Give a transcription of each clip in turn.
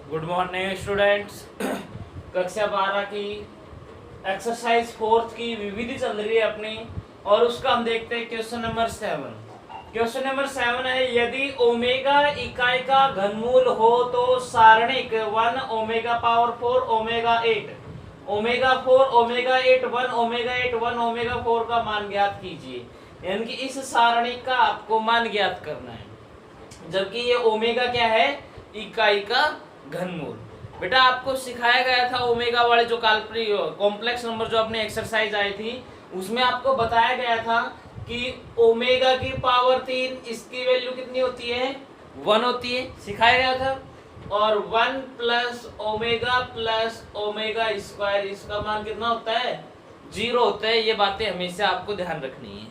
Good morning students. कक्षा 12 की exercise 4 की विविधि चल रही है अपनी, और उसका हम देखते हैं क्वेश्चन नंबर 7। क्वेश्चन नंबर 7 है, यदि ओमेगा इकाई का घनमूल हो तो सारणिक 1 omega power 4 omega 8 omega 4 omega 8 1 omega 8 1 omega 4 का मान ज्ञात कीजिए। यानी कि इस सारणिक का आपको मान ज्ञात करना है, जबकि ये ओमेगा क्या है, इकाई का घनमूल। बेटा आपको सिखाया गया था ओमेगा वाले जो काल्पनिक कॉम्प्लेक्स नंबर जो अपनी एक्सरसाइज आई थी, उसमें आपको बताया गया था कि ओमेगा की पावर 3 इसकी वैल्यू कितनी होती है, 1 होती है, सिखाया गया था। और 1 प्लस ओमेगा स्क्वायर इसका मान कितना होता है, 0 होता है। ये बातें हमेशा आपको ध्यान रखनी है।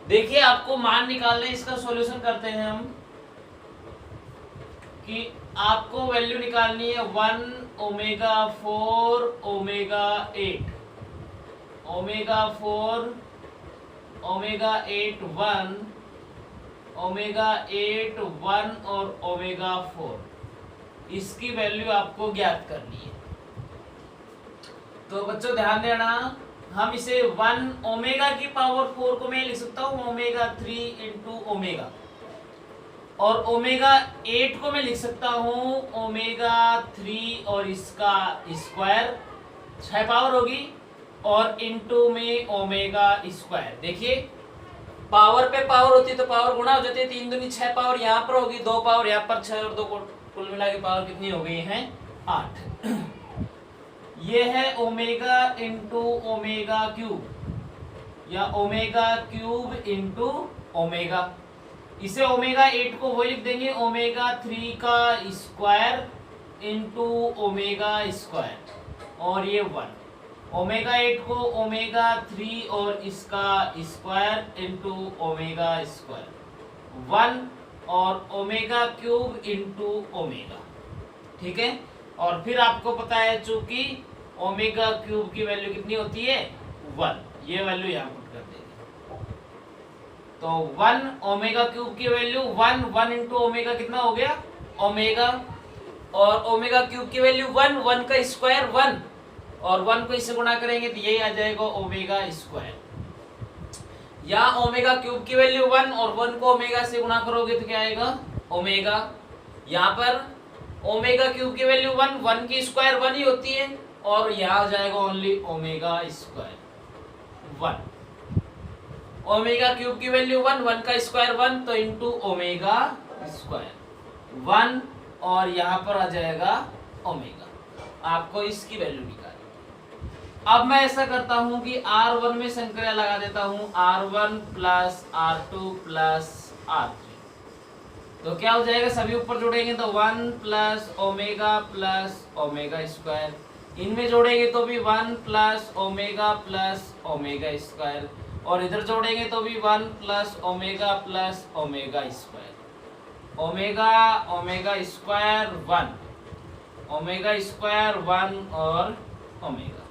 देखिए आपको मान निकालने, इसका सॉल्यूशन करते हैं हम कि आपको वैल्यू निकालनी है 1 omega 4 omega 8 omega 4 omega 8 1 omega 8 1 और ओमेगा 4, इसकी वैल्यू आपको ज्ञात करनी है। तो बच्चों ध्यान देना, हम इसे 1 ओमेगा की पावर 4 को मैं लिख सकता हूँ ओमेगा 3 इंटू ओमेगा, और ओमेगा 8 को मैं लिख सकता हूँ ओमेगा 3 और इसका स्क्वायर, 6 पावर होगी, और इंटू में ओमेगा स्क्वायर। देखिए पावर पे पावर होती है तो पावर गुणा हो जाती है, 3 दूनी 6 पावर यहाँ पर होगी, 2 पावर यहाँ पर 6 और 2 कुल मिला के पावर कितनी हो गई है, 8। ये है ओमेगा इंटू ओमेगा क्यूब या ओमेगा क्यूब इंटू ओमेगा। इसे ओमेगा 8 को वही लिख देंगे ओमेगा 3 का स्क्वायर इंटू ओमेगा स्क्वायर, और ये 1। ओमेगा 8 को ओमेगा 3 और इसका स्क्वायर इंटू ओमेगा स्क्वायर 1, और ओमेगा क्यूब इंटू ओमेगा, ठीक है। और फिर आपको पता है चूंकि ओमेगा क्यूब की वैल्यू कितनी होती है, 1, ये वैल्यू यहाँ पुट कर देंगे। तो 1 ओमेगा क्यूब की वैल्यू 1 इंटू ओमेगा कितना हो गया, ओमेगा, और ओमेगा क्यूब की वैल्यू 1 का स्क्वायर 1, और 1 को इससे गुणा करेंगे तो यही आ जाएगा ओमेगा स्क्वायर। या ओमेगा क्यूब की वैल्यू 1 और 1 को ओमेगा से गुणा करोगे तो क्या आएगा, ओमेगा। यहाँ पर ओमेगा क्यूब की वैल्यू 1 की स्क्वायर 1 ही होती है, और यहाँ आ जाएगा only omega square 1। Omega cube की वैल्यू 1 का स्क्वायर 1, तो इंटू ओमेगा स्क्वायर 1, और यहाँ पर आ जाएगा ओमेगा। आपको इसकी वैल्यू निकालनी। अब मैं ऐसा करता हूं कि R1 में संक्रिया लगा देता हूं, R1 plus R2 plus R3, तो क्या हो जाएगा, सभी ऊपर जोड़ेंगे तो 1 प्लस ओमेगा स्क्वायर, इनमें जोड़ेंगे तो भी 1 प्लस ओमेगा स्क्वायर, और इधर जोड़ेंगे तो भी 1 plus omega square, omega square 1 omega square 1 और ओमेगा।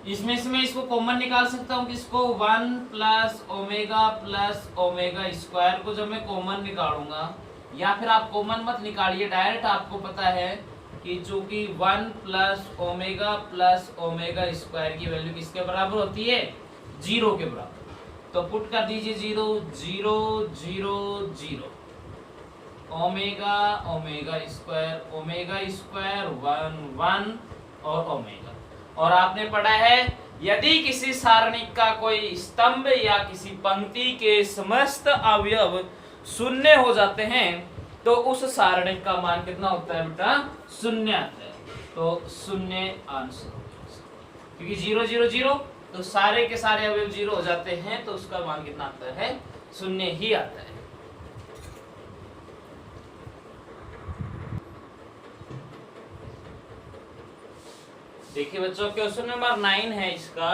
इसमें से मैं इसको कॉमन निकाल सकता हूँ, किसको, 1 प्लस ओमेगा स्क्वायर को जब मैं कॉमन निकालूंगा, या फिर आप कॉमन मत निकालिए, डायरेक्ट आपको पता है कि चूंकि 1 प्लस ओमेगा स्क्वायर की वैल्यू किसके बराबर होती है, 0 के बराबर। तो पुट कर दीजिए 0 0 0 0 ओमेगा स्क्वायर 1 1 और ओमेगा। और आपने पढ़ा है, यदि किसी सारणिक का कोई स्तंभ या किसी पंक्ति के समस्त अवयव शून्य हो जाते हैं तो उस सारणिक का मान कितना होता है बेटा, 0 आता है। तो 0 आंसर, क्योंकि 0 0 0 तो सारे के सारे अवयव 0 हो जाते हैं, तो उसका मान कितना आता है, 0 ही आता है। देखिए बच्चों क्वेश्चन नंबर 9 है इसका,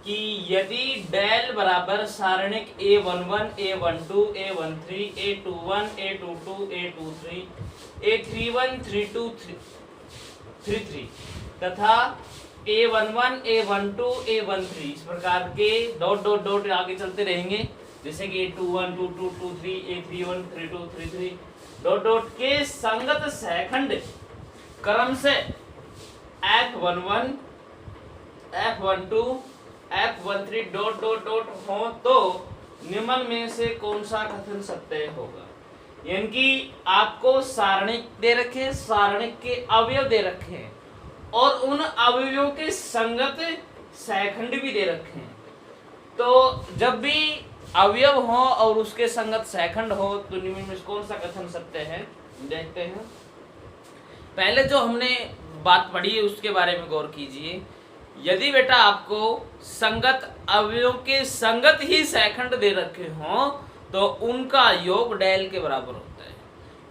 कि यदि डेल बराबर सारणिक A11 A12 A13 A21 A22 A23 A31 32 33 तथा A11 A12 A13 इस प्रकार के डॉट डॉट डॉट आगे चलते रहेंगे, जैसे कि A21 22 23 A31 32 33 डॉट डॉट के संगत सेकंड क्रम से F11 F12 F13 dot dot dot हो तो निम्न में से कौन सा कथन सत्य होगा। यानी कि आपको सारणिक दे रखे हैं, सारणिक के अवयव दे रखे हैं और उन अवयवों के संगत सेकंड भी दे रखे हैं। तो जब भी अवयव हो और उसके संगत सेकंड हो तो निम्न में कौन सा कथन सत्य है, देखते हैं। पहले जो हमने बात पढ़ी है उसके बारे में गौर कीजिए। यदि बेटा आपको संगत अवयवों के संगत ही सेकंड दे रखे हो तो उनका योग डेल के बराबर होता है,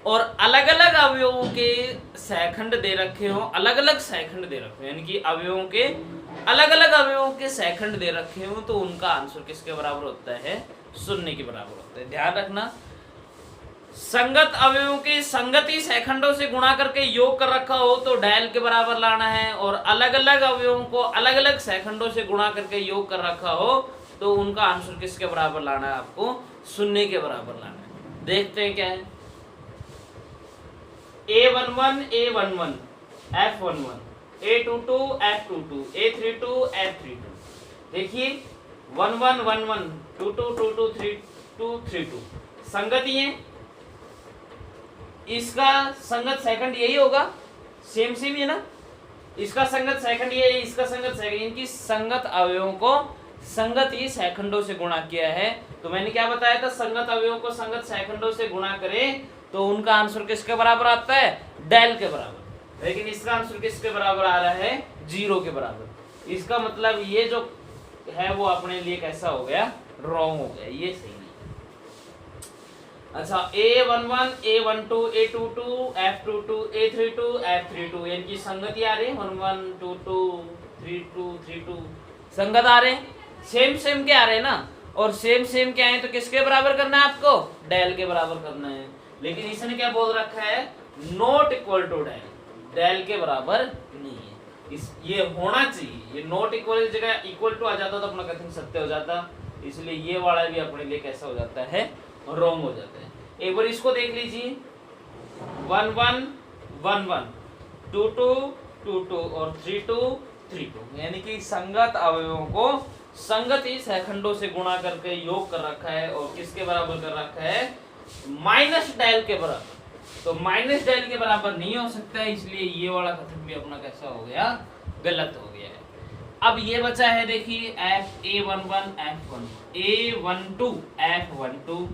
और अलग अलग अवयवों के सेकंड दे रखे हो, अलग अलग सेकंड दे रखे हो, यानी कि अवयवों के अलग अलग अवयवों के सेकंड दे रखे हो तो उनका आंसर किसके बराबर होता है, 0 के बराबर होता है। ध्यान रखना, संगत अवयवों के संगत ही सेकंडों से गुणा करके योग कर रखा हो तो डेल के बराबर लाना है, और अलग अलग अवयवों को अलग अलग सेकंडों से गुणा करके योग कर रखा हो तो उनका आंसर किसके बराबर लाना है, आपको 0 के बराबर लाना है। देखते हैं क्या है। A11 A11 F11 A22 F22 A32 F32। देखिए 11 11 22 22 32 32 संगत ही है, इसका संगत सेकंड यही होगा, सेम सेम है ना, इसका संगत सेकंड ये है, इसका संगत सेकंड, इनकी संगत अवयवों को संगत ही सेकंडों से गुणा किया है। तो मैंने क्या बताया था, संगत अवयवों को संगत सेकंडों से गुणा करें तो उनका आंसर किसके बराबर आता है, डेल के बराबर। लेकिन इसका आंसर किसके बराबर आ रहा है, 0 के बराबर। इसका मतलब ये जो है वो अपने लिए कैसा हो गया, रॉन्ग हो गया, ये सही नहीं। अच्छा A11 A12 A22 F22 A32 F32 इनकी संगति आ रही है, 11 22 32 32 संगत आ रहे हैं, सेम सेम के आ रहे हैं ना, और सेम सेम के आए तो किसके बराबर करना है आपको, डेल के बराबर करना है। लेकिन इसने क्या बोल रखा है, not equal to del, del के बराबर नहीं है। ये होना चाहिए, ये नॉट इक्वल की जगह इक्वल टू आ जाता तो अपना कथन सत्य हो जाता, इसलिए ये वाला भी अपने लिए कैसा हो जाता है, रॉन्ग हो जाता है। एक बार इसको देख लीजिए, 1 1 1 1 2 2 2 2 और 3 2 3 2, यानी कि संगत अवयवों को संगत ही सेकंडों से गुणा करके योग कर रखा है, और किसके बराबर कर रखा है, माइनस डेल के बराबर। तो माइनस डेल के बराबर नहीं हो सकता है, इसलिए ये वाला कथन भी अपना कैसा हो गया, गलत हो गया है। अब ये बचा है, देखिए A11 F11 A12 F12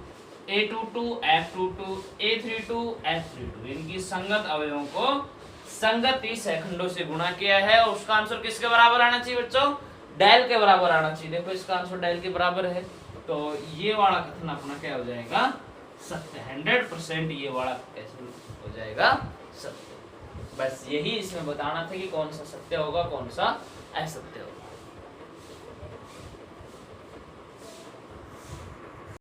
A22 F22 A32 F32 इनकी संगत अवयवों को संगत ही सेकंडों से गुणा किया है, और उसका आंसर किसके बराबर आना चाहिए बच्चों, डेल के बराबर आना चाहिए। देखो इसका आंसर डेल के बराबर है, तो ये वाला कथन अपना क्या हो जाएगा, सत्य। 100% ये वाला कैसे हो जाएगा, सत्य। बस यही इसमें बताना था कि कौन सा सत्य होगा, कौन सा असत्य होगा।